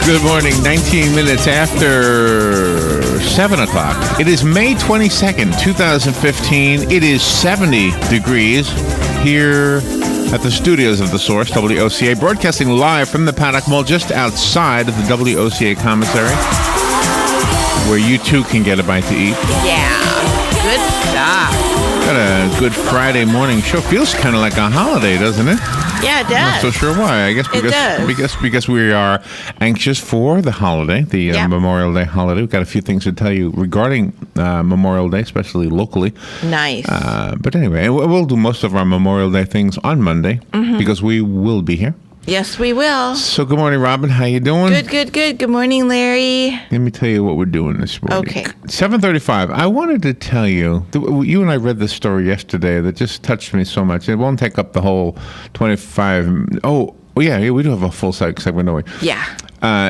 Good morning, 19 minutes after 7 o'clock. It is May 22nd, 2015. It is 70 degrees here at the studios of The Source, WOCA, broadcasting live from the Paddock Mall just outside of the WOCA commissary, where you too can get a bite to eat. Yeah, good stuff. Got a good Friday morning show. Feels kind of like a holiday, doesn't it? Yeah, it does. Not so sure why. I guess because we are anxious for the holiday, the Memorial Day holiday. We've got a few things to tell you regarding Memorial Day, especially locally. Nice. But anyway, we'll do most of our Memorial Day things on Monday because we will be here. Yes, we will. So good morning, Robin. How you doing? Good. Good morning, Larry. Let me tell you what we're doing this morning. Okay. 7:35. I wanted to tell you, you and I read this story yesterday that just touched me so much. It won't take up the whole 25. Oh, yeah, we do have a full segment, don't we? Yeah.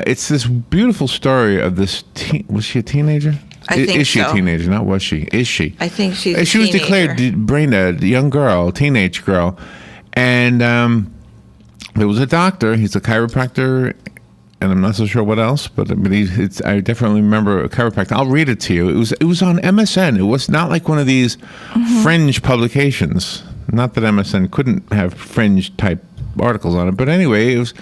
It's this beautiful story of this was she a teenager? I think so. Is she a teenager? Not was she? Is she? I think she's a teenager. She was declared brain dead, young girl, teenage girl. And there was a doctor. He's a chiropractor, and I'm not so sure what else, but I definitely remember a chiropractor. I'll read it to you. It was on MSN. It was not like one of these fringe publications. Not that MSN couldn't have fringe type articles on it, but anyway, it was.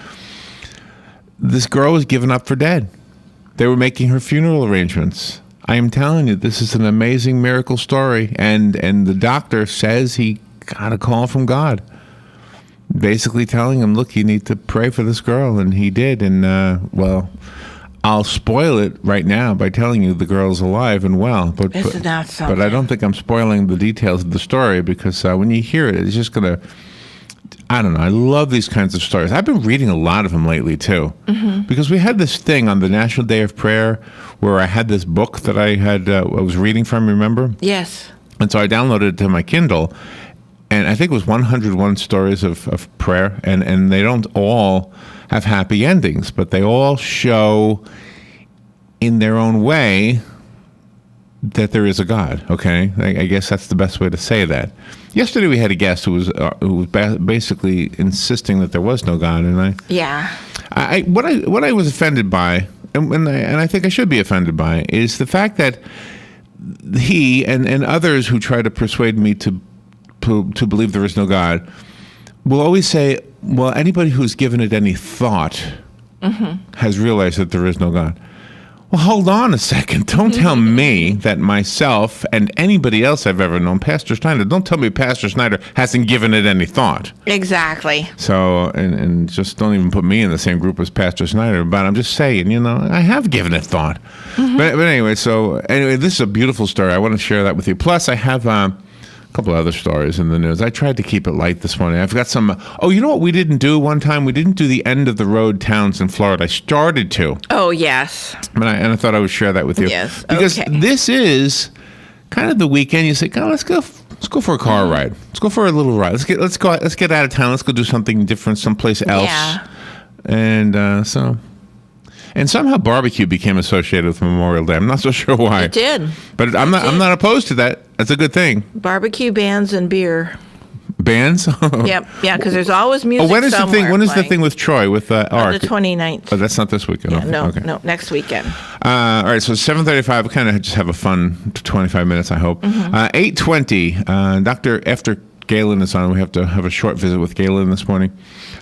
This girl was given up for dead. They were making her funeral arrangements. I am telling you, this is an amazing miracle story, and the doctor says he got a call from God, basically telling him, look, you need to pray for this girl, and he did. And well, I'll spoil it right now by telling you the girl's alive and well, but I don't think I'm spoiling the details of the story, because when you hear it, it's just gonna, I don't know, I love these kinds of stories. I've been reading a lot of them lately too, because we had this thing on the National Day of Prayer where I had this book that I was reading from, remember? Yes. And so I downloaded it to my Kindle, and I think it was 101 stories of prayer, and they don't all have happy endings, but they all show in their own way that there is a God, okay? I guess that's the best way to say that. Yesterday we had a guest who was basically insisting that there was no God, and what I was offended by, and I think I should be offended by, is the fact that he and others who try to persuade me to believe there is no God will always say, well, anybody who's given it any thought has realized that there is no God. Well, hold on a second. Don't tell me that myself and anybody else I've ever known, Pastor Snyder, don't tell me Pastor Snyder hasn't given it any thought. Exactly. So, and just don't even put me in the same group as Pastor Snyder, but I'm just saying, I have given it thought. But anyway, this is a beautiful story. I want to share that with you. Plus, I have a couple of other stories in the news. I tried to keep it light this morning. I've got some. Oh, you know what we didn't do one time? We didn't do the end of the road towns in Florida. I started to. Oh, yes. And I thought I would share that with you. Yes. Because this is kind of the weekend. You say, God, let's go for a car ride. Let's go for a little ride. Let's get out of town. Let's go do something different, someplace else. Yeah. And somehow barbecue became associated with Memorial Day. I'm not so sure why. It did. But I'm not opposed to that. That's a good thing. Barbecue, bands, and beer. Bands? Yep. Yeah, because there's always music when is the thing? When is the playing. thing with Troy, with Ark? The 29th. Oh, that's not this weekend. Yeah, okay. No, next weekend. All right, so 7:35. We kind of just have a fun 25 minutes, I hope. 8:20. After Galen is on, we have to have a short visit with Galen this morning.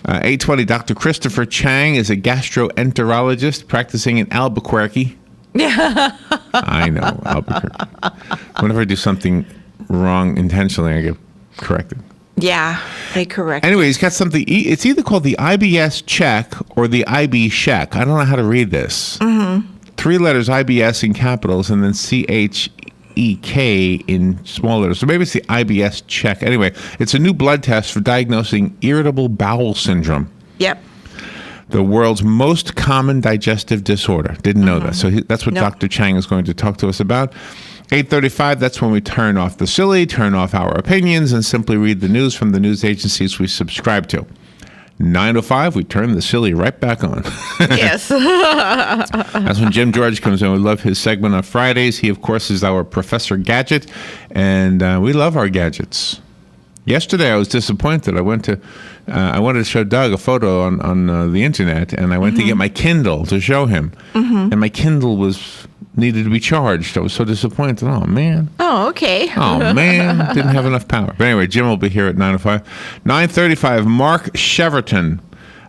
8:20. Dr. Christopher Chang is a gastroenterologist practicing in Albuquerque. Yeah. I know, Albuquerque. Whenever I do something wrong intentionally, I get corrected. Yeah, they correct. Anyway, he's got something. It's either called the IBS check or the IB check. I don't know how to read this. 3 letters, IBS in capitals, and then CHEK in small letters. So maybe it's the IBS check. Anyway, it's a new blood test for diagnosing irritable bowel syndrome. Yep. The world's most common digestive disorder. Didn't know that. So that's what Dr. Chang is going to talk to us about. 8:35, that's when we turn off the silly, turn off our opinions, and simply read the news from the news agencies we subscribe to. 9:05, we turn the silly right back on. Yes. That's when Jim George comes in. We love his segment on Fridays. He, of course, is our Professor Gadget, and we love our gadgets. Yesterday, I was disappointed. I wanted to show Doug a photo on the internet, and I went to get my Kindle to show him, and my Kindle needed to be charged. I was so disappointed. Oh man. Oh, okay. Oh man, didn't have enough power. But anyway, Jim will be here at 9:05. 9:35. Mark Cheverton.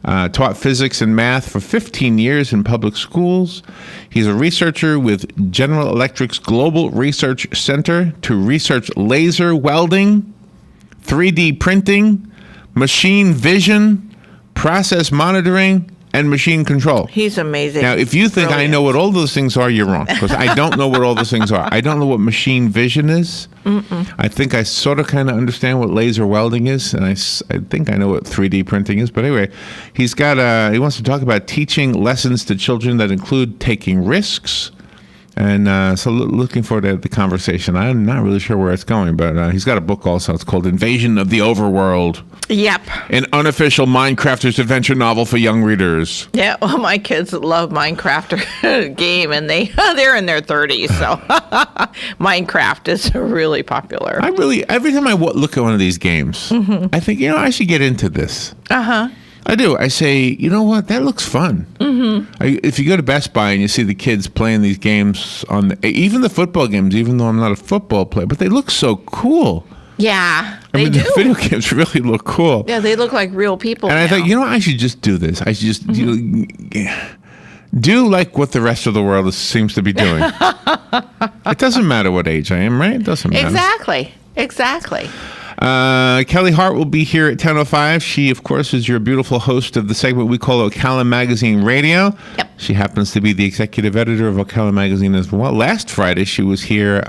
Taught physics and math for 15 years in public schools. He's a researcher with General Electric's Global Research Center to research laser welding, 3D printing, machine vision, process monitoring, and machine control. He's amazing. Now, if you think I know what all those things are, you're wrong, because I don't know what all those things are. I don't know what machine vision is. I think I sort of kind of understand what laser welding is, and I think I know what 3D printing is. But anyway, he wants to talk about teaching lessons to children that include taking risks. And so looking forward to the conversation. I'm not really sure where it's going, but he's got a book also. It's called Invasion of the Overworld. Yep. An unofficial Minecrafter's adventure novel for young readers. Yeah, well, my kids love Minecraft game, and they're in their 30s, so Minecraft is really popular. Every time I look at one of these games, I think, I should get into this. Uh-huh. I do. I say, you know what? That looks fun. If you go to Best Buy and you see the kids playing these games even the football games, even though I'm not a football player, but they look so cool. Yeah, I mean, do. The video games really look cool. Yeah, they look like real people. And I thought, I should just do this. I should just do like what the rest of the world seems to be doing. It doesn't matter what age I am, right? It doesn't matter. Exactly. Kelly Hart will be here at 10:05. She, of course, is your beautiful host of the segment we call Ocala Magazine Radio. Yep. She happens to be the executive editor of Ocala Magazine as well. Last Friday, she was here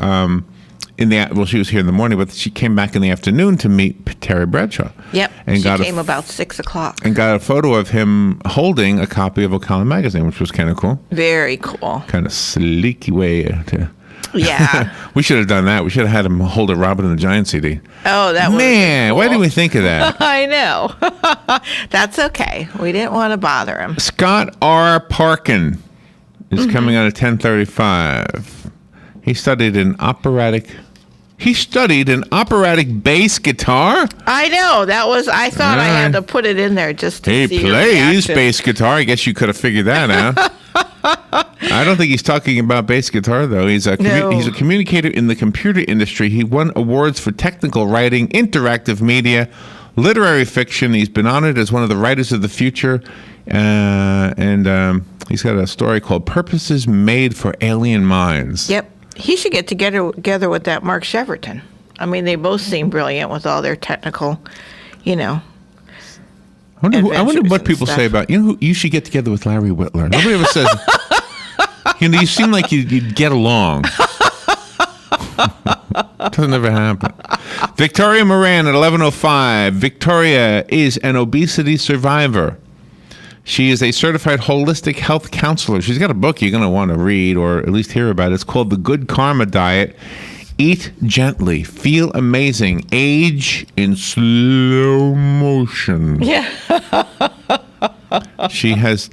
she was here in the morning, but she came back in the afternoon to meet Terry Bradshaw. Yep. And she came about 6 o'clock. And got a photo of him holding a copy of Ocala Magazine, which was kind of cool. Very cool. Kind of sleeky way to... Yeah. We should have done that. We should have had him hold a Robin and the Giant CD. Oh, that was Man, cool. Why didn't we think of that? I know. That's okay. We didn't want to bother him. Scott R. Parkin is coming on at 10:35. He studied an operatic bass guitar. I know. I thought I had to put it in there just to see He your plays reaction. bass guitar. I guess you could have figured that out. I don't think he's talking about bass guitar, though. He's a communicator in the computer industry. He won awards for technical writing, interactive media, literary fiction. He's been honored as one of the writers of the future. And he's got a story called Purposes Made for Alien Minds. Yep. He should get together with that Mark Cheverton. I mean, they both seem brilliant with all their technical, I wonder what people say about, you should get together with Larry Whitler. Nobody ever says, you seem like you'd get along. Doesn't ever happen. Victoria Moran at 11:05. Victoria is an obesity survivor. She is a certified holistic health counselor. She's got a book you're going to want to read or at least hear about. It's called The Good Karma Diet. Eat gently. Feel amazing. Age in slow motion. Yeah. She has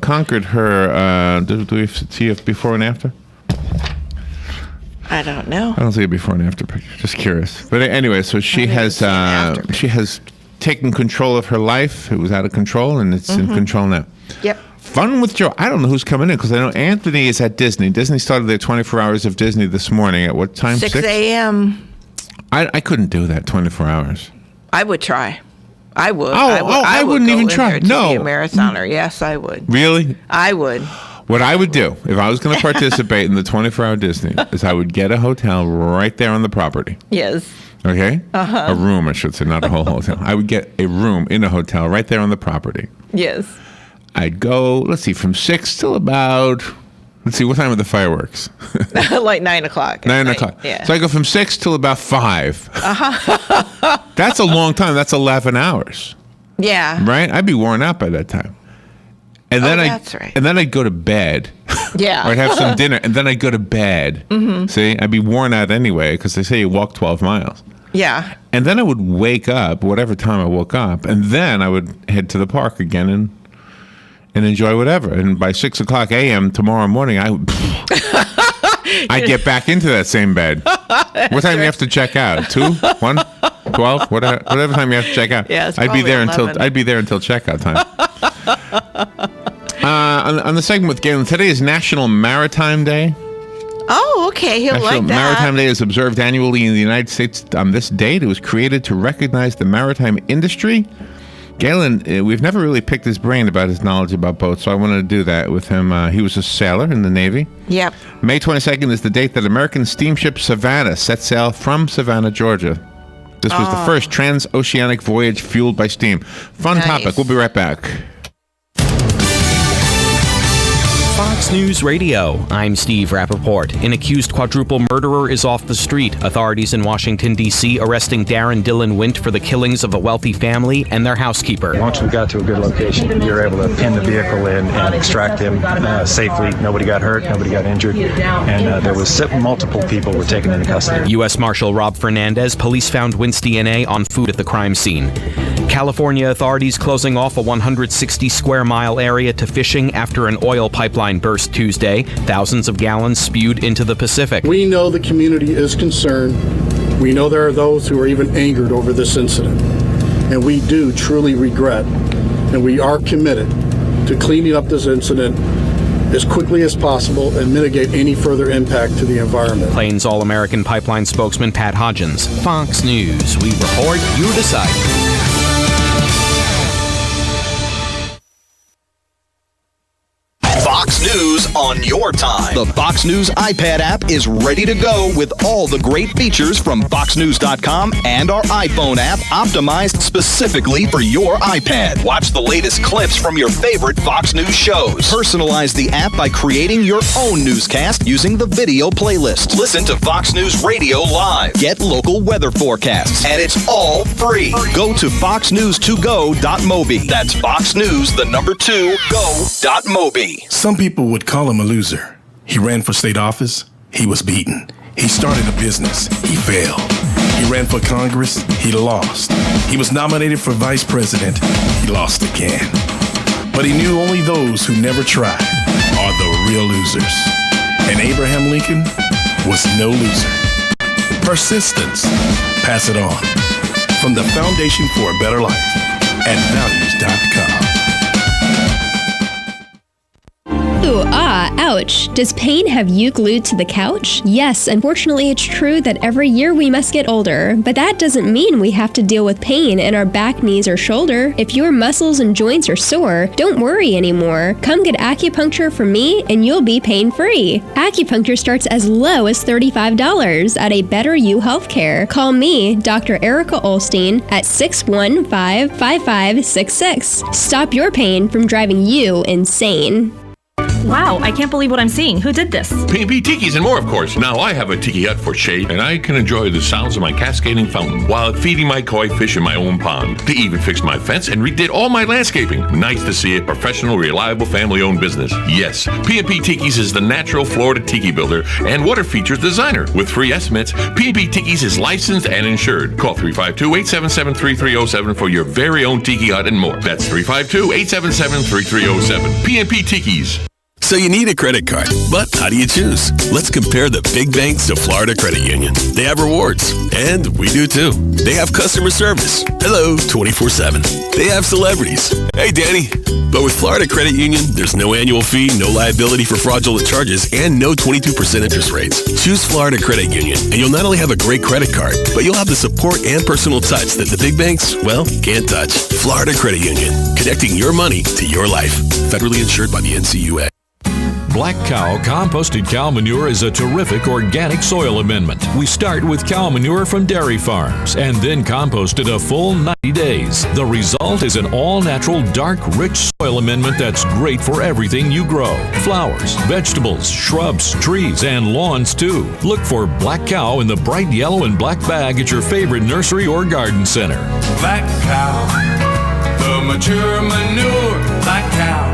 conquered her... do we see a before and after? I don't know. I don't see a before and after picture. Just curious. But anyway, so she has taken control of her life. It was out of control, and it's in control now. Yep. Fun with Joe. I don't know who's coming in because I know Anthony is at Disney. Disney started their 24 hours of Disney this morning. At what time? 6 a.m. I couldn't do that 24 hours. I would try. I would. I wouldn't go even in try. there to No. be a marathoner. Yes, I would. Really? I would. What I would do if I was going to participate in the 24-hour Disney is I would get a hotel right there on the property. Yes. Okay? A room, I should say, not a whole hotel. I would get a room in a hotel right there on the property. Yes. I'd go, from 6 till about, what time are the fireworks? Like 9 o'clock. 9 o'clock. Yeah. So I go from 6 till about 5. That's a long time. That's 11 hours. Yeah. Right? I'd be worn out by that time. And then that's right. And then I'd go to bed. Yeah. Or I'd have some dinner, and then I'd go to bed. See? I'd be worn out anyway, because they say you walk 12 miles. Yeah. And then I would wake up, whatever time I woke up, and then I would head to the park again and enjoy whatever. And by 6 o'clock a.m. tomorrow morning, I'd get back into that same bed. What time do you have to check out? 2? 1? 12, whatever time you have to check out. Yeah, it's I'd be probably there 11. I'd be there until checkout time. On the segment with Galen, today is National Maritime Day. Oh, okay. He'll National like that. Maritime Day is observed annually in the United States on this date. It was created to recognize the maritime industry. Galen, we've never really picked his brain about his knowledge about boats, so I wanted to do that with him. He was a sailor in the Navy. Yep. May 22nd is the date that American steamship Savannah set sail from Savannah, Georgia. This was the first transoceanic voyage fueled by steam. Fun topic. We'll be right back. Fox News Radio. I'm Steve Rappaport. An accused quadruple murderer is off the street. Authorities in Washington, D.C. arresting Darren Dillon Wint for the killings of a wealthy family and their housekeeper. Once we got to a good location, we were able to pin the vehicle in and extract him safely. Nobody got hurt, nobody got injured, and there was multiple people were taken into custody. U.S. Marshal Rob Fernandez, police found Wint's DNA on food at the crime scene. California authorities closing off a 160-square-mile area to fishing after an oil pipeline burst Tuesday. Thousands of gallons spewed into the Pacific. We know the community is concerned. We know there are those who are even angered over this incident. And we do truly regret, and we are committed to cleaning up this incident as quickly as possible and mitigate any further impact to the environment. Plains All-American Pipeline spokesman Pat Hodgins. Fox News. We report, you decide. Fox News on your time. The Fox News iPad app is ready to go with all the great features from FoxNews.com and our iPhone app optimized specifically for your iPad. Watch the latest clips from your favorite Fox News shows. Personalize the app by creating your own newscast using the video playlist. Listen to Fox News Radio live. Get local weather forecasts. And it's all free. Go to foxnews2go.mobi. That's foxnews2go.mobi. Some people would call him a loser. He ran for state office. He was beaten. He started a business. He failed. He ran for Congress. He lost. He was nominated for vice president. He lost again. But he knew only those who never try are the real losers. And Abraham Lincoln was no loser. Persistence. Pass it on. From the Foundation for a Better Life at values.com. Ooh, ouch. Does pain have you glued to the couch? Yes, unfortunately it's true that every year we must get older, but that doesn't mean we have to deal with pain in our back, knees, or shoulder. If your muscles and joints are sore, don't worry anymore. Come get acupuncture from me and you'll be pain-free. Acupuncture starts as low as $35 at a Better You Healthcare. Call me, Dr. Erica Olstein, at 615-5566. Stop your pain from driving you insane. Wow, I can't believe what I'm seeing. Who did this? P&P Tikis and more, of course. Now I have a tiki hut for shade, and I can enjoy the sounds of my cascading fountain while feeding my koi fish in my own pond. They even fixed my fence and redid all my landscaping. Nice to see a professional, reliable, family-owned business. Yes, P&P Tikis is the natural Florida tiki builder and water features designer. With free estimates, P&P Tikis is licensed and insured. Call 352-877-3307 for your very own tiki hut and more. That's 352-877-3307. P&P Tikis. So you need a credit card, but how do you choose? Let's compare the big banks to Florida Credit Union. They have rewards, and we do too. They have customer service. Hello, 24/7. They have celebrities. Hey, Danny. But with Florida Credit Union, there's no annual fee, no liability for fraudulent charges, and no 22% interest rates. Choose Florida Credit Union, and you'll not only have a great credit card, but you'll have the support and personal touch that the big banks, well, can't touch. Florida Credit Union, connecting your money to your life. Federally insured by the NCUA. Black Cow composted cow manure is a terrific organic soil amendment. We start with cow manure from dairy farms and then compost it a full 90 days. The result is an all-natural, dark, rich soil amendment that's great for everything you grow. Flowers, vegetables, shrubs, trees, and lawns too. Look for Black Cow in the bright yellow and black bag at your favorite nursery or garden center. Black Cow, the mature manure, Black Cow.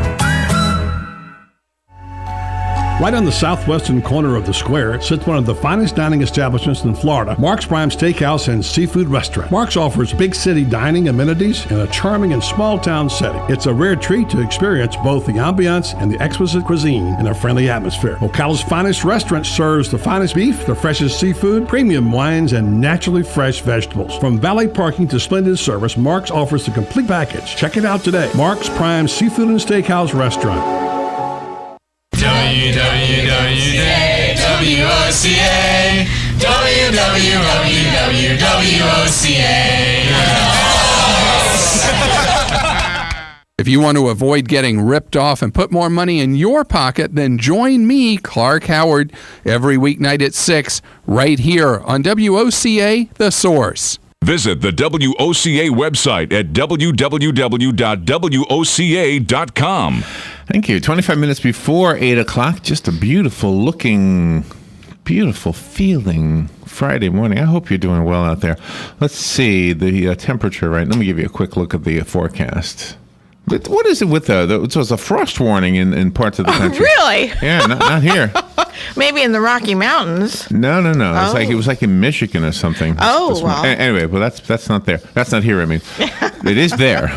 Right on the southwestern corner of the square sits one of the finest dining establishments in Florida, Mark's Prime Steakhouse and Seafood Restaurant. Mark's offers big city dining amenities in a charming and small town setting. It's a rare treat to experience both the ambiance and the exquisite cuisine in a friendly atmosphere. Ocala's finest restaurant serves the finest beef, the freshest seafood, premium wines, and naturally fresh vegetables. From valet parking to splendid service, Mark's offers the complete package. Check it out today. Mark's Prime Seafood and Steakhouse Restaurant. WWOCA, If you want to avoid getting ripped off and put more money in your pocket, then join me, Clark Howard, every weeknight at 6, right here on WOCA, The Source. Visit the WOCA website at www.woca.com. Thank you. 25 minutes before 8 o'clock. Just a beautiful looking, beautiful feeling Friday morning. I hope you're doing well out there. Let's see the temperature, right? Let me give you a quick look at the forecast. But what is it with so it's a frost warning in parts of the country. Really? Yeah, not here. Maybe in the Rocky Mountains. No. Oh. It was like in Michigan or something. Oh, wow. Anyway, but that's not there. That's not here, I mean. It is there.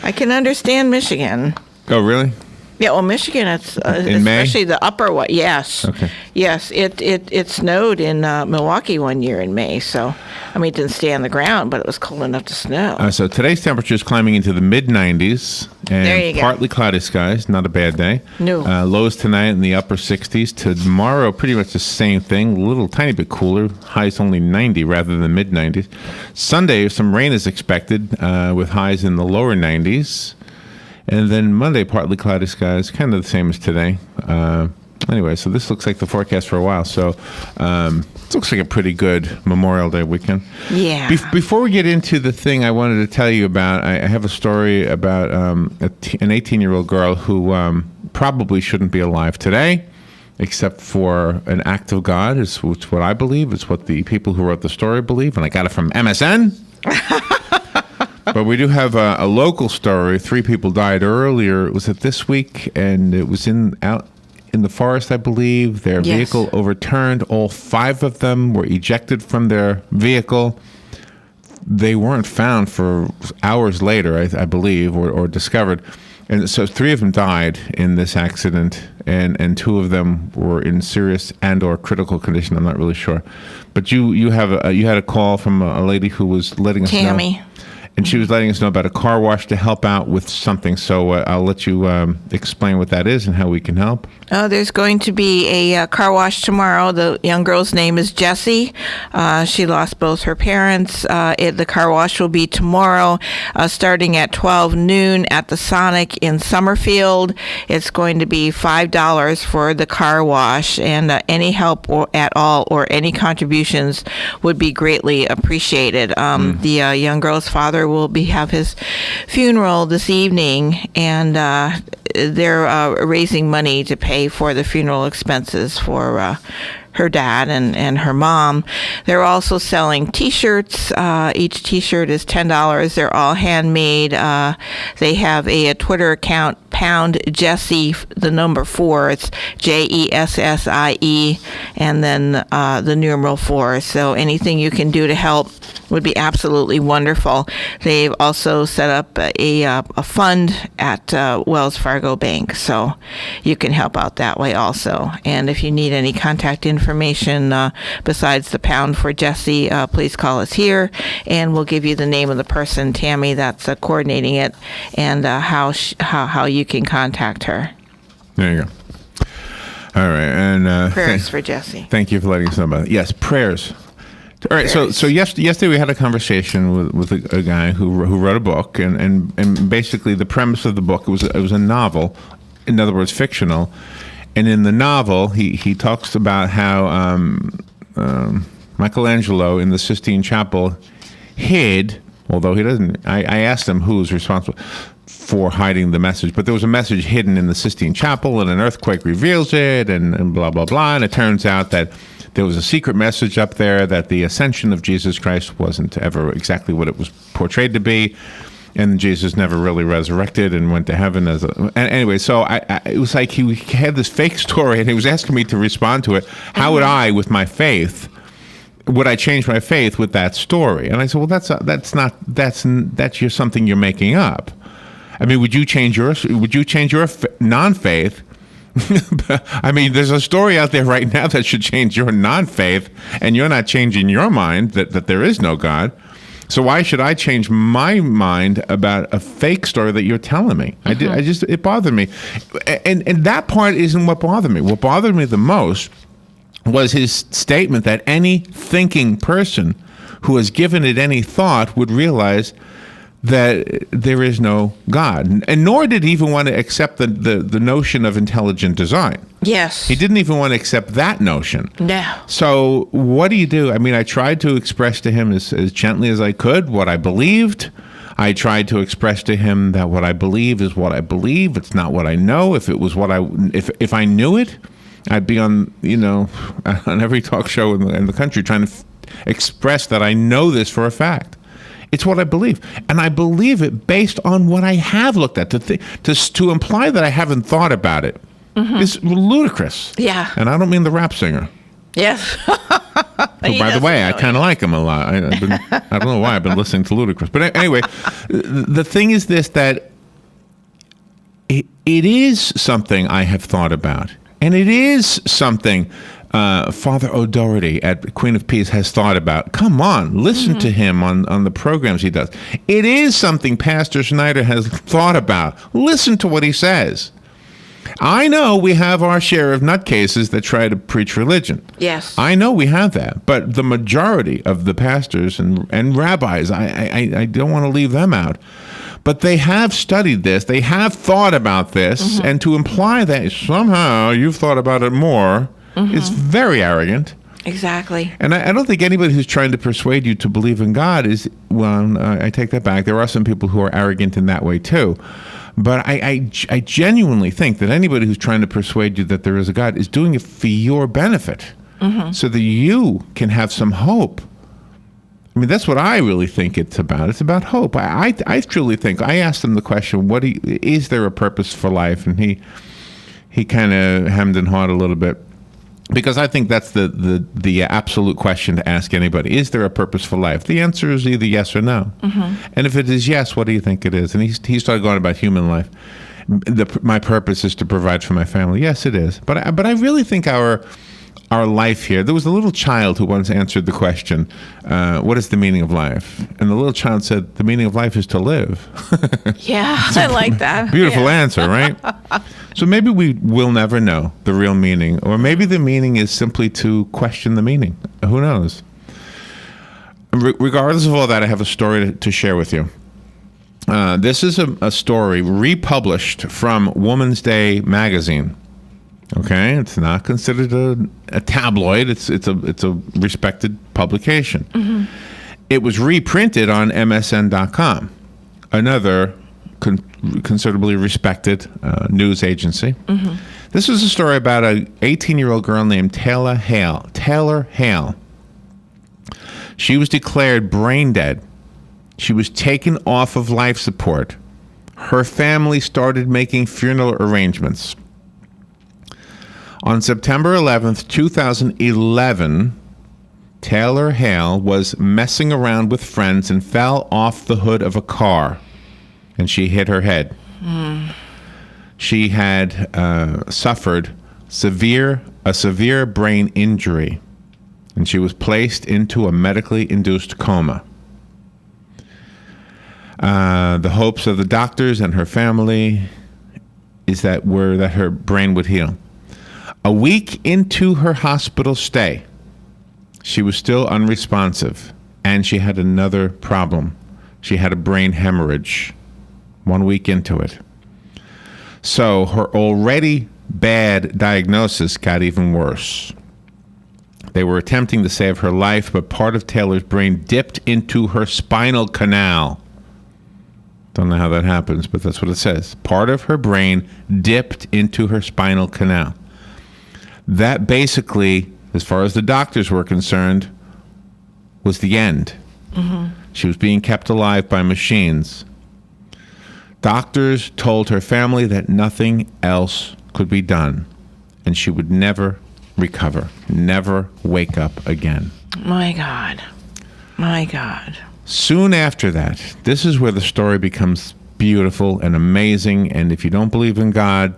I can understand Michigan. Oh, really? Yeah, well, Michigan, it's in especially May? the upper one. Yes. Okay. Yes, it snowed in Milwaukee one year in May. So, I mean, it didn't stay on the ground, but it was cold enough to snow. So today's temperature is climbing into the mid-90s. And there you go. Partly cloudy skies. Not a bad day. No. Lows tonight in the upper 60s. Tomorrow, pretty much the same thing. A little tiny bit cooler. Highs only 90 rather than mid-90s. Sunday, some rain is expected with highs in the lower 90s. And then Monday, partly cloudy skies, kind of the same as today. Anyway, so this looks like the forecast for a while. So it looks like a pretty good Memorial Day weekend. Yeah. Before we get into the thing I wanted to tell you about, I have a story about an 18-year-old girl who probably shouldn't be alive today, except for an act of God. It's what I believe. It's what the people who wrote the story believe. And I got it from MSN. But we do have a local story. 3 people died earlier. Was it this week? And it was out in the forest, I believe. Their vehicle overturned. All 5 of them were ejected from their vehicle. They weren't found for hours later, I believe, or discovered. And so 3 of them died in this accident, and 2 of them were in serious and/or critical condition. I'm not really sure. But you had a call from a lady who was letting us know. Tammy. And she was letting us know about a car wash to help out with something. So I'll let you explain what that is and how we can help. There's going to be a car wash tomorrow. The young girl's name is Jessie. She lost both her parents. The car wash will be tomorrow, starting at 12 noon at the Sonic in Summerfield. It's going to be $5 for the car wash, and any help at all or any contributions would be greatly appreciated. The young girl's father will have his funeral this evening, and they're raising money to pay for the funeral expenses for her dad and her mom. They're also selling T-shirts. Each T-shirt is $10. They're all handmade. They have a Twitter account, Pound Jessie, the number 4. It's JESSIE, and then the numeral 4. So anything you can do to help would be absolutely wonderful. They've also set up a fund at Wells Fargo Bank, so you can help out that way also. And if you need any contact information besides the Pound for Jessie, please call us here, and we'll give you the name of the person, Tammy, that's coordinating it, and how you can contact her. There you go. All right, and prayers for Jessie. Thank you for letting us know about it. Yes, prayers. All right, so yesterday we had a conversation with a guy who wrote a book, and basically the premise of the book, it was a novel, in other words, fictional. And in the novel, he talks about how Michelangelo in the Sistine Chapel hid, although he doesn't. I asked him who was responsible for hiding the message, but there was a message hidden in the Sistine Chapel, and an earthquake reveals it, and blah, blah, blah. And it turns out that there was a secret message up there that the ascension of Jesus Christ wasn't ever exactly what it was portrayed to be. and Jesus never really resurrected and went to heaven anyway. So it was like he had this fake story, and he was asking me to respond to it. How would I, with my faith, would I change my faith with that story? And I said, well, that's just something you're making up. I mean, would you change your non-faith? I mean, there's a story out there right now that should change your non-faith, and you're not changing your mind that there is no God. So why should I change my mind about a fake story that you're telling me? It bothered me. And that part isn't what bothered me. What bothered me the most was his statement that any thinking person who has given it any thought would realize that there is no God. And nor did he even want to accept the notion of intelligent design. Yes. He didn't even want to accept that notion. No. So what do? I mean, I tried to express to him as gently as I could what I believed. I tried to express to him that what I believe is what I believe. It's not what I know. If it was if I knew it, I'd be on every talk show in the country trying to express that I know this for a fact. It's what I believe, and I believe it based on what I have looked at. To imply that I haven't thought about it is ludicrous. Yeah. And I don't mean the rap singer. Yes. By the way, I kind of like him a lot. I don't know why I've been listening to Ludacris. But anyway, the thing is this, that it is something I have thought about. And it is something Father O'Doherty at Queen of Peace has thought about. Come on, listen to him on the programs he does. It is something Pastor Schneider has thought about. Listen to what he says. I know we have our share of nutcases that try to preach religion. Yes. I know we have that. But the majority of the pastors and rabbis, I don't want to leave them out. But they have studied this. They have thought about this. And to imply that somehow you've thought about it more is very arrogant. Exactly. And I don't think anybody who's trying to persuade you to believe in God is, I take that back. There are some people who are arrogant in that way too. But I genuinely think that anybody who's trying to persuade you that there is a God is doing it for your benefit so that you can have some hope. I mean, that's what I really think it's about. It's about hope. I truly think, I asked him the question, is there a purpose for life? And he kind of hemmed and hawed a little bit. Because I think that's the absolute question to ask anybody. Is there a purpose for life? The answer is either yes or no. And if it is yes, what do you think it is? And he started going about human life. My purpose is to provide for my family. Yes, it is. But I really think our life here, there was a little child who once answered the question, what is the meaning of life? And the little child said, the meaning of life is to live. Yeah, I like that. Beautiful answer, right? So maybe we will never know the real meaning, or maybe the meaning is simply to question the meaning. Who knows? Regardless of all that, I have a story to share with you. This is a story republished from Woman's Day magazine. Okay, it's not considered a tabloid. It's a respected publication. It was reprinted on MSN.com, another considerably respected news agency. This is a story about an 18-year-old girl named Taylor Hale. She was declared brain dead. She was taken off of life support. Her family started making funeral arrangements. On September 11th, 2011, Taylor Hale was messing around with friends and fell off the hood of a car, and she hit her head. She had suffered a severe brain injury, and she was placed into a medically induced coma. The hopes of the doctors and her family were that her brain would heal. A week into her hospital stay, she was still unresponsive, and she had another problem. She had a brain hemorrhage 1 week into it. So her already bad diagnosis got even worse. They were attempting to save her life, but part of Taylor's brain dipped into her spinal canal. Don't know how that happens, but that's what it says. Part of her brain dipped into her spinal canal. That basically, as far as the doctors were concerned, was the end. She was being kept alive by machines. Doctors told her family that nothing else could be done, and she would never recover, never wake up again. My God. My God. Soon after that, this is where the story becomes beautiful and amazing, and if you don't believe in God,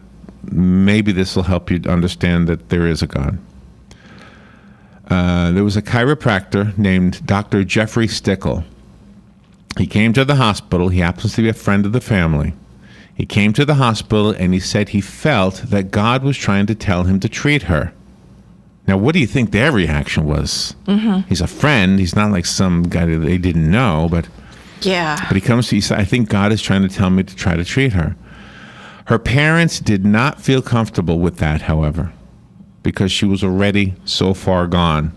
maybe this will help you understand that there is a God. There was a chiropractor named Dr. Jeffrey Stickle. He came to the hospital. He happens to be a friend of the family. He came to the hospital and he said he felt that God was trying to tell him to treat her. Now, what do you think their reaction was? Mm-hmm. He's a friend. He's not like some guy that they didn't know, but he comes to, he said, I think God is trying to tell me to try to treat her. Her parents did not feel comfortable with that, however, because she was already so far gone.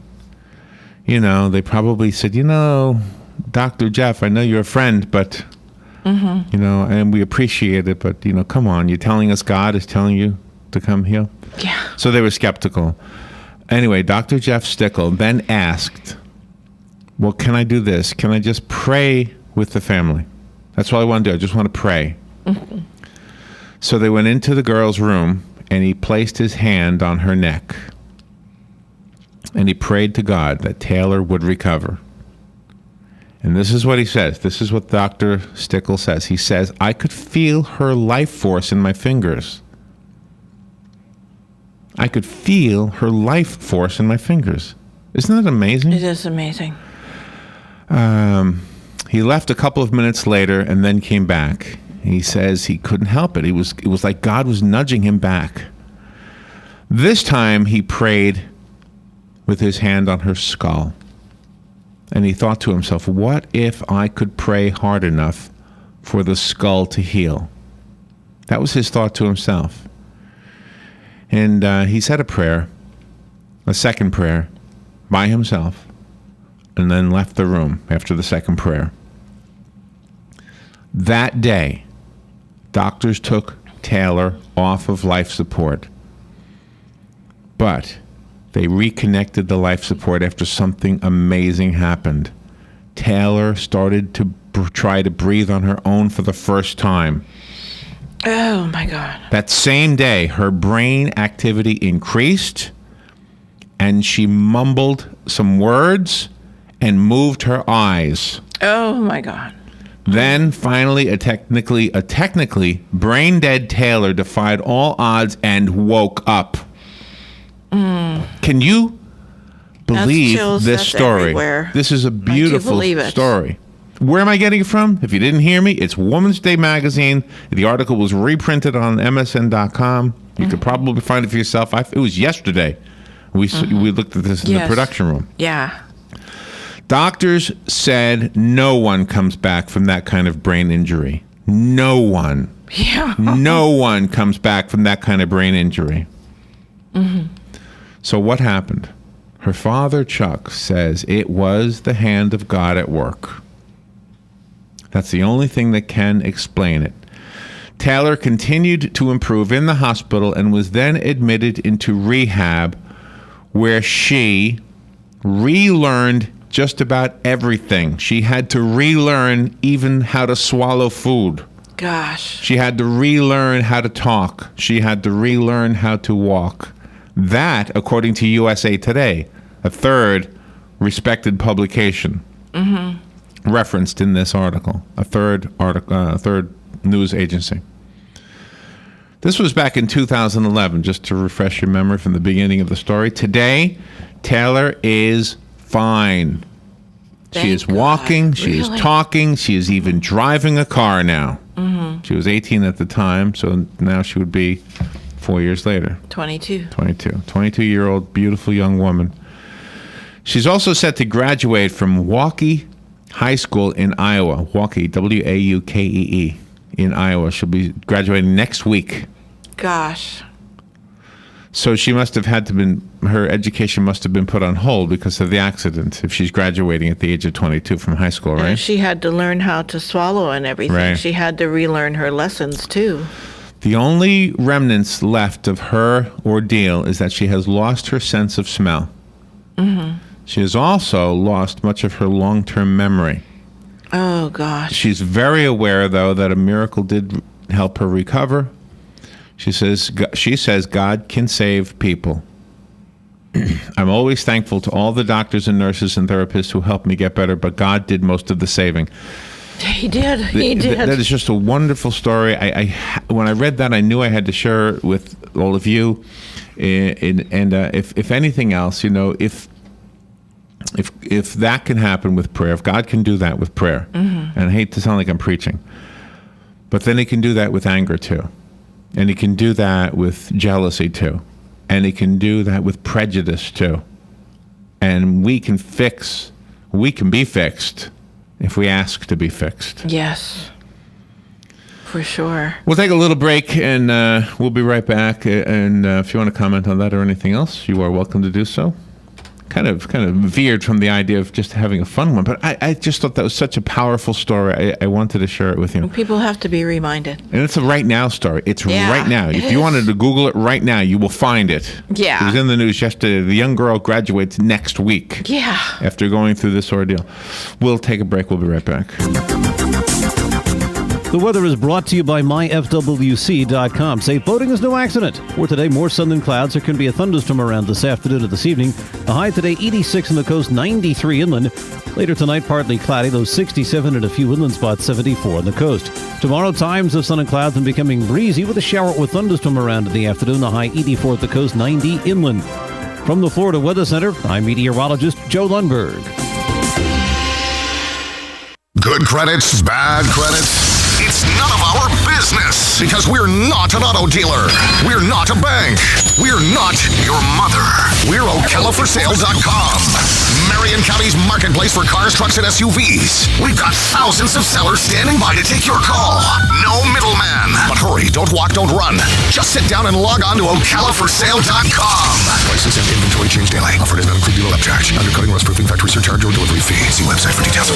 You know, they probably said, you know, Dr. Jeff, I know you're a friend, but, you know, and we appreciate it, but, you know, come on, you're telling us God is telling you to come heal? Yeah. So they were skeptical. Anyway, Dr. Jeff Stickle then asked, well, can I do this? Can I just pray with the family? That's all I want to do. I just want to pray. So they went into the girl's room, and he placed his hand on her neck. And he prayed to God that Taylor would recover. And this is what he says. This is what Dr. Stickle says. He says, I could feel her life force in my fingers. I could feel her life force in my fingers. Isn't that amazing? It is amazing. He left a couple of minutes later and then came back. He says he couldn't help it. It was like God was nudging him back. This time he prayed with his hand on her skull. And he thought to himself, what if I could pray hard enough for the skull to heal? That was his thought to himself. And he said a prayer, a second prayer, by himself, and then left the room after the second prayer. That day, doctors took Taylor off of life support. But they reconnected the life support after something amazing happened. Taylor started to try to breathe on her own for the first time. Oh, my God. That same day, her brain activity increased, and she mumbled some words and moved her eyes. Oh, my God. Then, finally, a technically brain-dead Taylor defied all odds and woke up. Can you believe this story? Everywhere. This is a beautiful story. Where am I getting it from? If you didn't hear me, it's Woman's Day magazine. The article was reprinted on MSN.com. You could probably find it for yourself. It was yesterday. We looked at this in the production room. Yeah. Doctors said no one comes back from that kind of brain injury. No one. Yeah. No one comes back from that kind of brain injury. So what happened? Her father, Chuck, says it was the hand of God at work. That's the only thing that can explain it. Taylor continued to improve in the hospital and was then admitted into rehab, where she relearned just about everything. She had to relearn even how to swallow food. Gosh. She had to relearn how to talk. She had to relearn how to walk. That, according to USA Today, a third respected publication, referenced in this article, a third news agency. This was back in 2011, just to refresh your memory from the beginning of the story. Today, Taylor is fine. She is walking, she is talking, she is even driving a car now. She was 18 at the time, so now she would be 4 years later. 22. 22-year-old, beautiful young woman. She's also set to graduate from Waukee High School in Iowa. Waukee, W-A-U-K-E-E, in Iowa. She'll be graduating next week. Gosh. So she must have her education must have been put on hold because of the accident, if she's graduating at the age of 22 from high school, right? And she had to learn how to swallow and everything. Right. She had to relearn her lessons, too. The only remnants left of her ordeal is that she has lost her sense of smell. She has also lost much of her long-term memory. Oh, gosh. She's very aware, though, that a miracle did help her recover. She says God can save people. I'm always thankful to all the doctors and nurses and therapists who helped me get better, but God did most of the saving. He did. He did. That is just a wonderful story. When I read that, I knew I had to share it with all of you. If anything else, if that can happen with prayer, if God can do that with prayer, and I hate to sound like I'm preaching, but then He can do that with anger too, and He can do that with jealousy too, and He can do that with prejudice too, and we can be fixed if we ask to be fixed. Yes, for sure. We'll take a little break, and we'll be right back. And if you want to comment on that or anything else, you are welcome to do so. Kind of veered from the idea of just having a fun one, but I just thought that was such a powerful story. I wanted to share it with you. People have to be reminded. And it's a right now story. It's right now. If you wanted to Google it right now, you will find it. Yeah. It was in the news yesterday. The young girl graduates next week. Yeah. After going through this ordeal. We'll take a break. We'll be right back. The weather is brought to you by myfwc.com. Safe boating is no accident. For today, more sun than clouds. There can be a thunderstorm around this afternoon or this evening. The high today, 86 on the coast, 93 inland. Later tonight, partly cloudy, though 67 at a few inland spots, 74 on the coast. Tomorrow, times of sun and clouds and becoming breezy with a shower with thunderstorm around in the afternoon. The high, 84 at the coast, 90 inland. From the Florida Weather Center, I'm meteorologist Joe Lundberg. Good credits, bad credits. It's none of our business because we're not an auto dealer. We're not a bank. We're not your mother. We're OcalaForSale.com. Marion County's marketplace for cars, trucks, and SUVs. We've got thousands of sellers standing by to take your call. No middleman. But hurry, don't walk, don't run. Just sit down and log on to OcalaForSale.com. Prices and inventory change daily. Offer does not include dealer upcharge. Undercutting, rust-proofing, factory surcharge, or delivery fee. See website for details.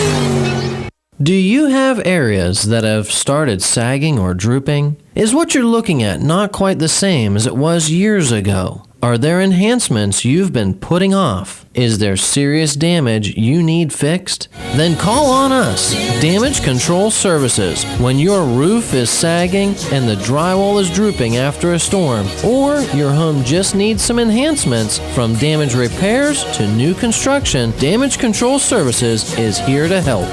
Do you have areas that have started sagging or drooping? Is what you're looking at not quite the same as it was years ago? Are there enhancements you've been putting off? Is there serious damage you need fixed? Then call on us, Damage Control Services, when your roof is sagging and the drywall is drooping after a storm, or your home just needs some enhancements. From damage repairs to new construction, Damage Control Services is here to help.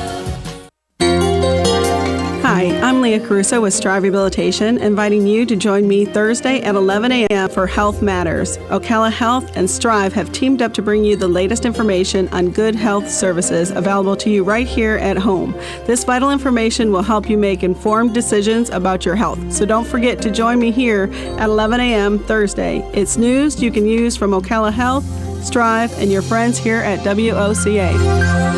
Hi, I'm Leah Caruso with Strive Rehabilitation, inviting you to join me Thursday at 11 a.m. for Health Matters. Ocala Health and Strive have teamed up to bring you the latest information on good health services available to you right here at home. This vital information will help you make informed decisions about your health. So don't forget to join me here at 11 a.m. Thursday. It's news you can use from Ocala Health, Strive, and your friends here at WOCA.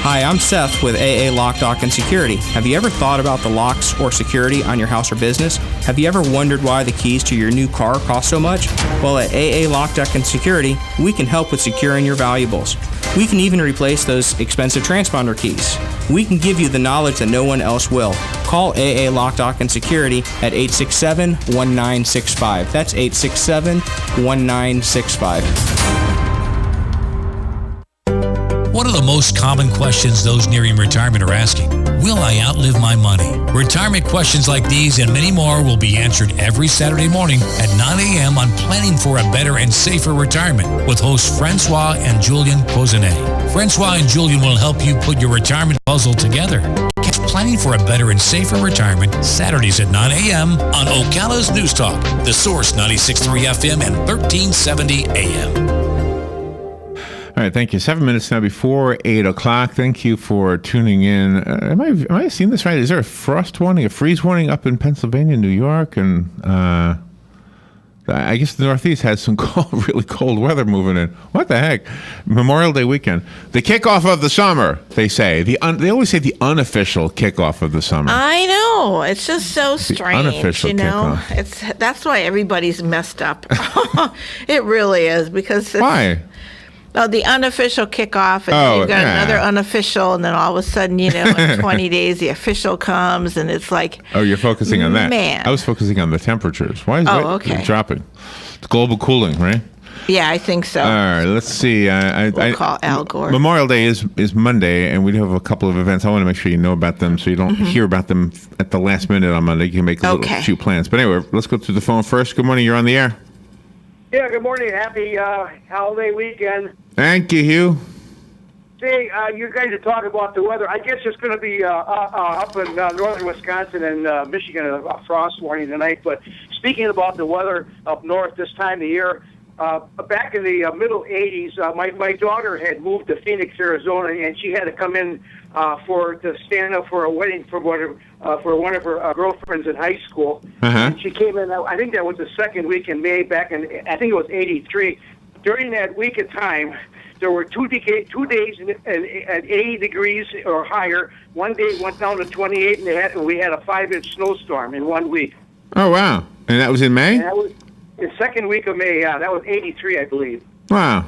Hi, I'm Seth with AA Lock, Dock, and Security. Have you ever thought about the locks or security on your house or business? Have you ever wondered why the keys to your new car cost so much? Well, at AA Lock, Dock, and Security, we can help with securing your valuables. We can even replace those expensive transponder keys. We can give you the knowledge that no one else will. Call AA Lock, Dock, and Security at 867-1965. That's 867-1965. One of the most common questions those nearing retirement are asking, will I outlive my money? Retirement questions like these and many more will be answered every Saturday morning at 9 a.m. on Planning for a Better and Safer Retirement with hosts Francois and Julian Pozenet. Francois and Julian will help you put your retirement puzzle together. Catch Planning for a Better and Safer Retirement Saturdays at 9 a.m. on Ocala's News Talk, The Source 96.3 FM and 1370 AM. All right, thank you. 7 minutes now before 8 o'clock. Thank you for tuning in. Am I seeing this right? Is there a frost warning, a freeze warning up in Pennsylvania, New York? And I guess the Northeast has some really cold weather moving in. What the heck? Memorial Day weekend. The kickoff of the summer, they say. They always say the unofficial kickoff of the summer. I know. It's just so strange. Unofficial kickoff. That's why everybody's messed up. It really is. Because why? Oh, the unofficial kickoff, and then you've got another unofficial, and then all of a sudden, in 20 days, the official comes, and it's like... Oh, you're focusing on that. Man. I was focusing on the temperatures. Why is it dropping? It's global cooling, right? Yeah, I think so. All right, let's see. We'll call Al Gore. Memorial Day is Monday, and we do have a couple of events. I want to make sure you know about them so you don't hear about them at the last minute on Monday. You can make a few plans. But anyway, let's go to the phone first. Good morning. You're on the air. Yeah, good morning. Happy holiday weekend. Thank you, Hugh. Say, you guys are talking about the weather. I guess it's going to be up in northern Wisconsin and Michigan, a frost warning tonight. But speaking about the weather up north this time of year, back in the middle 80s, my daughter had moved to Phoenix, Arizona, and she had to come in to stand up for a wedding for one of her girlfriends in high school. And she came in, I think that was the second week in May back in, I think it was 83. During that week of time, there were 2 days at 80 degrees or higher. One day it went down to 28, and we had a 5-inch snowstorm in 1 week. Oh, wow. And that was in May? And that was the second week of May, yeah. That was 83, I believe. Wow.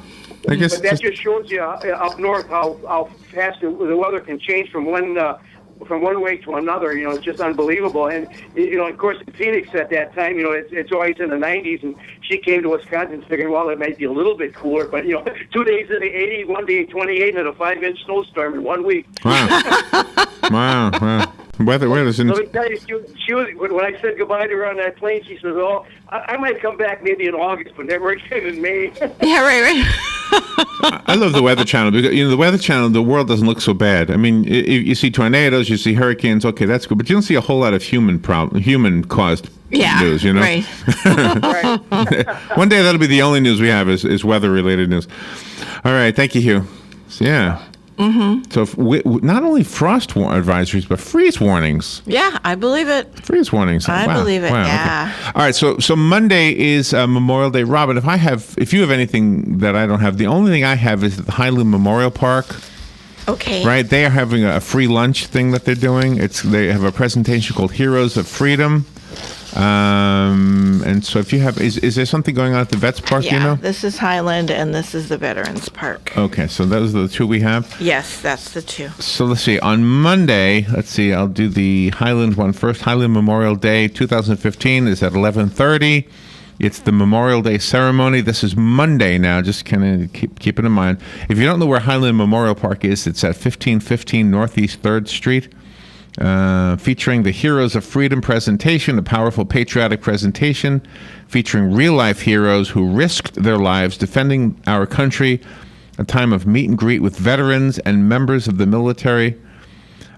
I guess but that just shows you up north how fast the weather can change from one way to another. You know, it's just unbelievable. And you know, of course, in Phoenix at that time, you know, it's always in the 90s, and she came to Wisconsin figuring, well, it might be a little bit cooler, but you know, 2 days in the 80, 1 day 28, and a 5-inch snowstorm in 1 week. Wow. Wow. Weather's in. Let me tell you, she was, when I said goodbye to her on that plane, she says, "Oh, I might come back maybe in August, but never again in May." Yeah, right. I love the Weather Channel because the Weather Channel, the world doesn't look so bad. I mean, you see tornadoes, you see hurricanes. Okay, that's good, but you don't see a whole lot of human caused news. You know, right. One day that'll be the only news we have is weather related news. All right, thank you, Hugh. So, yeah. Mm-hmm. So not only frost advisories, but freeze warnings. Yeah, I believe it. Freeze warnings. I believe it. Wow, yeah. Okay. All right. So Monday is Memorial Day. Robin, if you have anything that I don't have, the only thing I have is the Highland Memorial Park. Okay. Right. They are having a free lunch thing that they're doing. They have a presentation called Heroes of Freedom. And so if you have, is there something going on at the Vets Park? Yeah, you know? This is Highland and this is the Veterans Park. Okay, so those are the two we have? Yes, that's the two. So let's see. On Monday, I'll do the Highland one first. Highland Memorial Day 2015 is at 11:30. It's the Memorial Day ceremony. This is Monday now. Just kind of keep it in mind. If you don't know where Highland Memorial Park is, it's at 1515 Northeast 3rd Street. Featuring the Heroes of Freedom presentation, a powerful patriotic presentation featuring real-life heroes who risked their lives defending our country, a time of meet and greet with veterans and members of the military.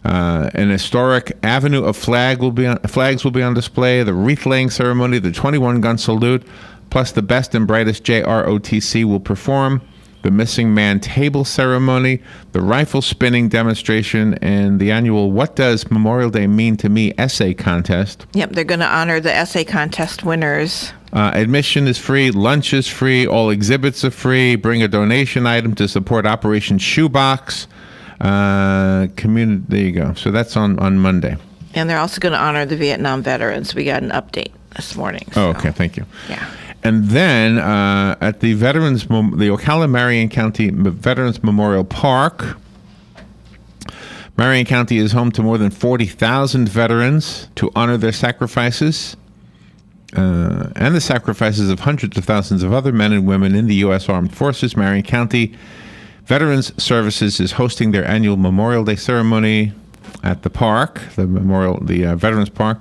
An historic avenue of flags will be on display, the wreath-laying ceremony, the 21-gun salute, plus the best and brightest JROTC will perform. The Missing Man Table Ceremony, the Rifle Spinning Demonstration, and the annual What Does Memorial Day Mean to Me essay contest. Yep, they're going to honor the essay contest winners. Admission is free, lunch is free, all exhibits are free. Bring a donation item to support Operation Shoebox. There you go. So that's on Monday. And they're also going to honor the Vietnam veterans. We got an update this morning. So. Oh, okay, thank you. Yeah. And then at the the Ocala Marion County Veterans Memorial Park, Marion County is home to more than 40,000 veterans to honor their sacrifices and the sacrifices of hundreds of thousands of other men and women in the U.S. Armed Forces. Marion County Veterans Services is hosting their annual Memorial Day ceremony at the park, the Veterans Park.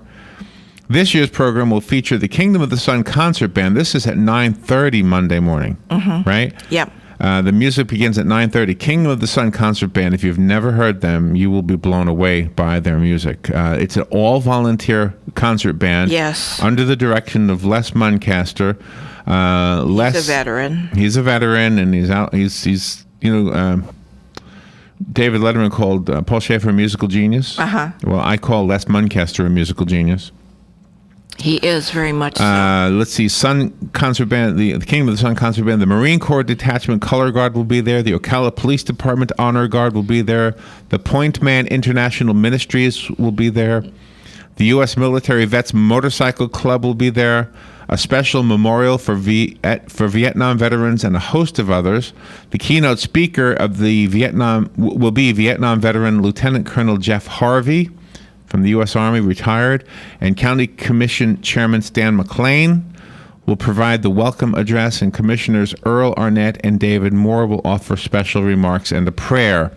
This year's program will feature the Kingdom of the Sun Concert Band. This is at 9:30 Monday morning, right? Yep. The music begins at 9:30. Kingdom of the Sun Concert Band. If you've never heard them, you will be blown away by their music. It's an all-volunteer concert band. Yes. Under the direction of Les Muncaster. He's a veteran. He's a veteran, and he's David Letterman called Paul Schaefer a musical genius. Well, I call Les Muncaster a musical genius. He is very much so. Let's see, Sun Concert Band, the Kingdom of the Sun Concert Band, the Marine Corps Detachment Color Guard will be there. The Ocala Police Department Honor Guard will be there. The Point Man International Ministries will be there. The U.S. Military Vets Motorcycle Club will be there. A special memorial for Vietnam veterans and a host of others. The keynote speaker of the will be Vietnam veteran Lieutenant Colonel Jeff Harvey from the U.S. Army, retired, and County Commission Chairman Stan McLean will provide the welcome address, and Commissioners Earl Arnett and David Moore will offer special remarks and a prayer.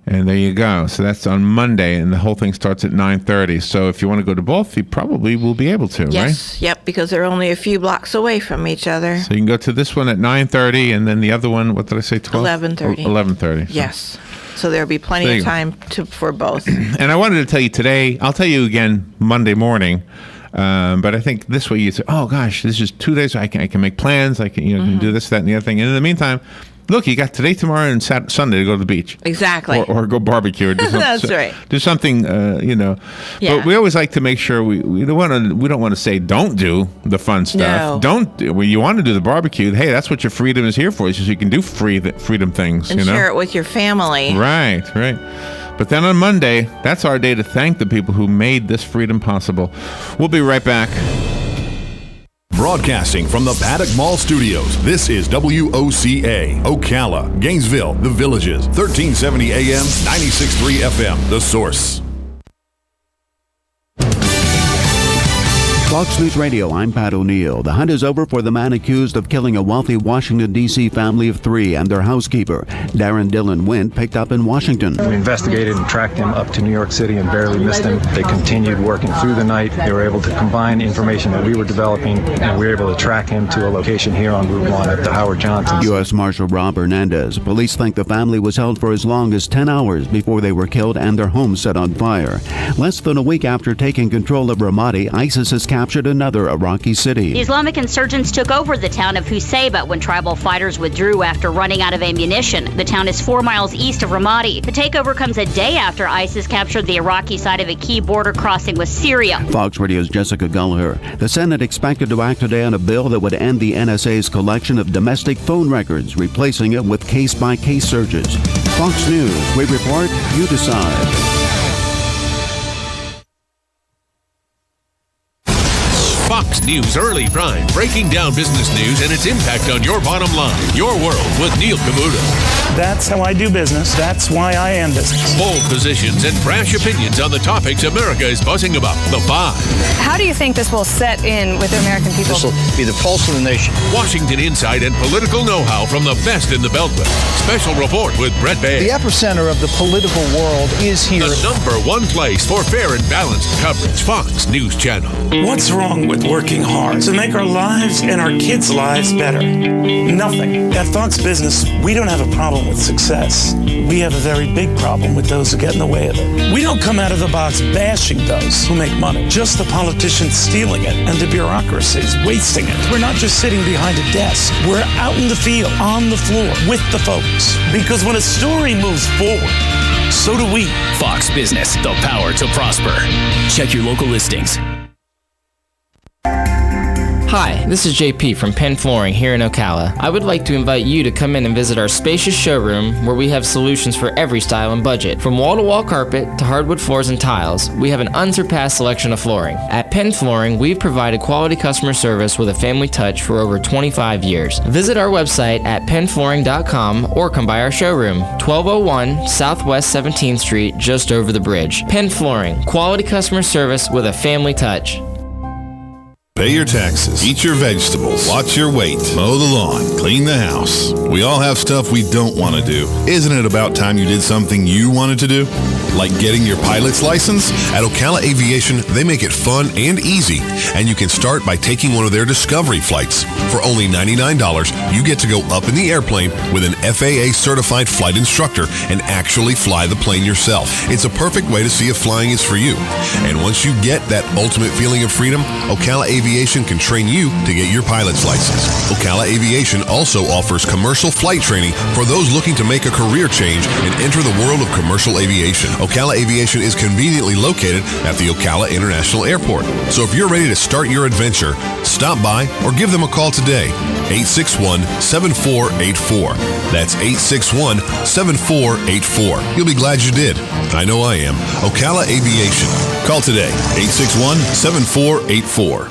And there you go. So that's on Monday, and the whole thing starts at 9:30. So if you want to go to both, you probably will be able to, right? Yes, yep, because they're only a few blocks away from each other. So you can go to this one at 9:30, and then the other one, what did I say, 12? 11:30. 11:30. So. Yes. So there'll be plenty of time for both. And I wanted to tell you today, I'll tell you again Monday morning, but I think this way you say, oh gosh, this is 2 days, I can make plans, I can, can do this, that, and the other thing. And in the meantime, look, you got today, tomorrow, and Sunday to go to the beach. Exactly. Or go barbecue. Or do That's right. Do something, Yeah. But we always like to make sure we don't want to say don't do the fun stuff. No. When you want to do the barbecue, hey, that's what your freedom is here for, so you can do freedom things. And share it with your family. Right. But then on Monday, that's our day to thank the people who made this freedom possible. We'll be right back. Broadcasting from the Paddock Mall Studios, this is WOCA, Ocala, Gainesville, The Villages, 1370 AM, 96.3 FM, The Source. Fox News Radio, I'm Pat O'Neill. The hunt is over for the man accused of killing a wealthy Washington, D.C. family of 3 and their housekeeper. Darren Dillon Wint picked up in Washington. We investigated and tracked him up to New York City and barely missed him. They continued working through the night. They were able to combine information that we were developing, and we were able to track him to a location here on Route 1 at the Howard Johnson. U.S. Marshal Rob Hernandez. Police think the family was held for as long as 10 hours before they were killed and their home set on fire. Less than a week after taking control of Ramadi, ISIS has captured another Iraqi city. The Islamic insurgents took over the town of Husayba when tribal fighters withdrew after running out of ammunition. The town is 4 miles east of Ramadi. The takeover comes a day after ISIS captured the Iraqi side of a key border crossing with Syria. Fox Radio's Jessica Gallagher. The Senate expected to act today on a bill that would end the NSA's collection of domestic phone records, replacing it with case-by-case searches. Fox News, we report, you decide. Fox News Early Prime, breaking down business news and its impact on your bottom line. Your World with Neil Cavuto. That's how I do business. That's why I am business. Bold positions and brash opinions on the topics America is buzzing about. The Five. How do you think this will set in with the American people? This will be the pulse of the nation. Washington insight and political know-how from the best in the Beltway. Special report with Brett Baird. The epicenter of the political world is here. The #1 place for fair and balanced coverage. Fox News Channel. What's wrong with working hard to make our lives and our kids' lives better? Nothing. At Fox Business, we don't have a problem with success. We have a very big problem with those who get in the way of it. We don't come out of the box bashing those who make money, just the politicians stealing it and the bureaucracies wasting it. We're not just sitting behind a desk. We're out in the field, on the floor, with the folks. Because when a story moves forward, so do we. Fox Business, the power to prosper. Check your local listings. Hi, this is JP from Penn Flooring here in Ocala. I would like to invite you to come in and visit our spacious showroom where we have solutions for every style and budget. From wall-to-wall carpet to hardwood floors and tiles, we have an unsurpassed selection of flooring. At Penn Flooring, we've provided quality customer service with a family touch for over 25 years. Visit our website at pennflooring.com or come by our showroom, 1201 Southwest 17th Street, just over the bridge. Penn Flooring, quality customer service with a family touch. Pay your taxes, eat your vegetables, watch your weight, mow the lawn, clean the house. We all have stuff we don't want to do. Isn't it about time you did something you wanted to do? Like getting your pilot's license? At Ocala Aviation, they make it fun and easy, and you can start by taking one of their Discovery flights. For only $99, you get to go up in the airplane with an FAA-certified flight instructor and actually fly the plane yourself. It's a perfect way to see if flying is for you. And once you get that ultimate feeling of freedom, Ocala Aviation can train you to get your pilot's license. Ocala Aviation also offers commercial flight training for those looking to make a career change and enter the world of commercial aviation. Ocala Aviation is conveniently located at the Ocala International Airport. So if you're ready to start your adventure, stop by or give them a call today. 861-7484. That's 861-7484. You'll be glad you did. I know I am. Ocala Aviation. Call today. 861-7484.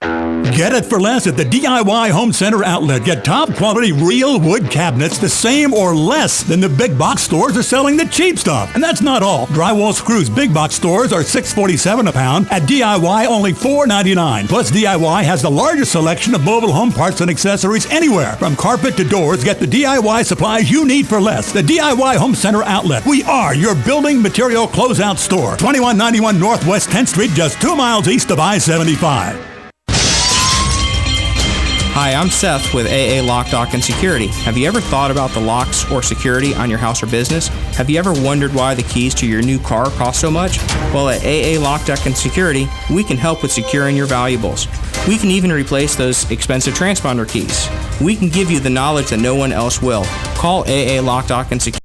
Get it for less at the DIY Home Center outlet. Get top quality real wood cabinets the same or less than the big box stores are selling the cheap stuff. And that's not all. Drywall screws big box stores are $6.47 a pound. At DIY, only $4.99. Plus, DIY has the largest selection of mobile home parts and accessories anywhere. From carpet to doors, get the DIY supplies you need for less. The DIY Home Center outlet. We are your building material closeout store. 2191 Northwest 10th Street, just 2 miles east of I-75. Hi, I'm Seth with AA Lock, Dock, and Security. Have you ever thought about the locks or security on your house or business? Have you ever wondered why the keys to your new car cost so much? Well, at AA Lock, Dock, and Security, we can help with securing your valuables. We can even replace those expensive transponder keys. We can give you the knowledge that no one else will. Call AA Lock, Dock, and Security